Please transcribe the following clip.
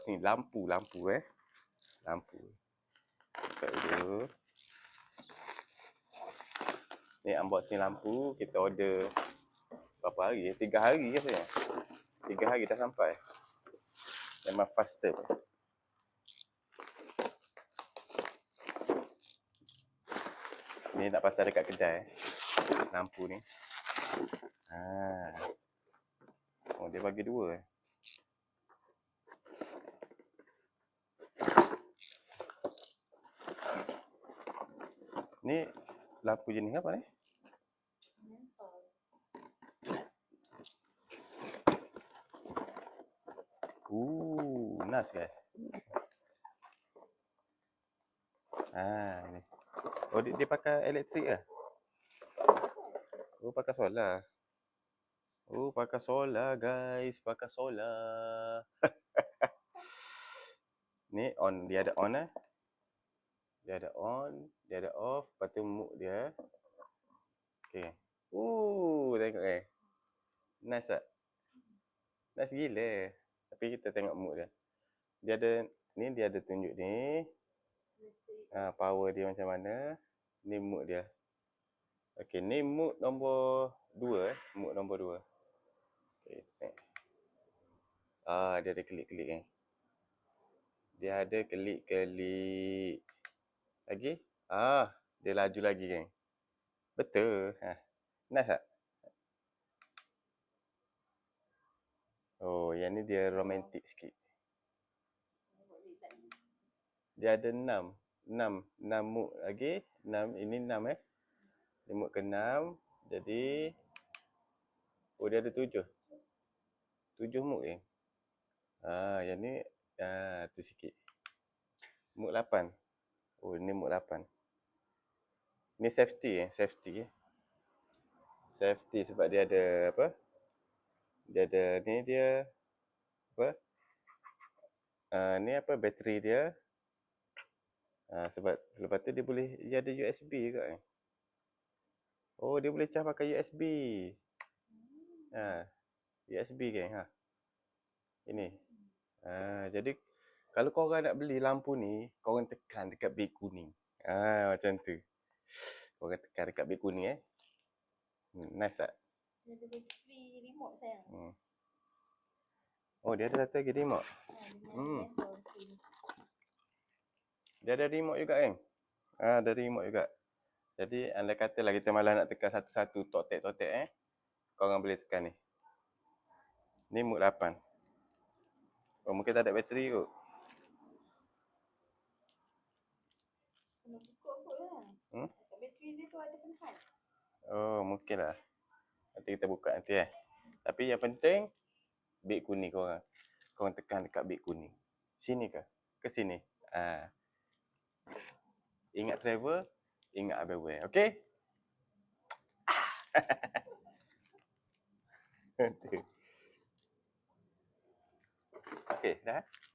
Sini lampu lampu. Buka dulu. Ni unboxing lampu, kita order berapa hari? 3 hari rasanya. 3 hari dah sampai. Memang faster. Ni nak pasang dekat kedai lampu ni. Oh, dia bagi 2. Ni lampu jenis apa ni? Nice guys. Ni. Oh, dia pakai elektrik ke? Oh, pakai solar. Oh, pakai solar guys, pakai solar. Ni on, dia ada on Dia ada on, dia ada off, lepas tu mode dia. Okey. Tengok Nice tak? Nice gila. Tapi kita tengok mode dia. Dia ada tunjuk ni. Power dia macam mana. Ni mode dia. Okey, ni mode nombor 2 Mode nombor 2. Okey, tengok. Dia ada klik-klik ni. Dia ada klik-klik. Lagi? Dia laju lagi kan. Betul. Nice tak? Oh, yang ni dia romantik sikit. Dia ada 6 mode lagi. 6, ini 6 Dia mode ke-6. Jadi dia ada 7 mode yang ni tu sikit. Mode 8. Ni mode 8. Ni safety Safety sebab dia ada apa? Dia ada ni dia apa? Ni apa bateri dia. Sebab lepas tu dia ada USB juga dia boleh cas pakai USB. USB kan. Ini. Jadi kalau korang nak beli lampu ni, korang tekan dekat beg kuning. Macam tu. Korang tekan dekat beg kuning Nice tak? Dia ada free remote sayang. Oh, dia ada satu lagi remote. Dia ada remote juga ada remote juga. Jadi andai katalah kita malah nak tekan satu-satu totek korang boleh tekan ni. Ni mode 8. Mungkin tak ada bateri kot. Kena buka kot lah. Bateri dia tu ada penat. Mungkin lah. Nanti kita buka nanti Tapi yang penting beg kuning korang. Korang tekan dekat beg kuning. Sini ke? Ke sini. Ingat travel, ingat everywhere. Okay? Okay, dah.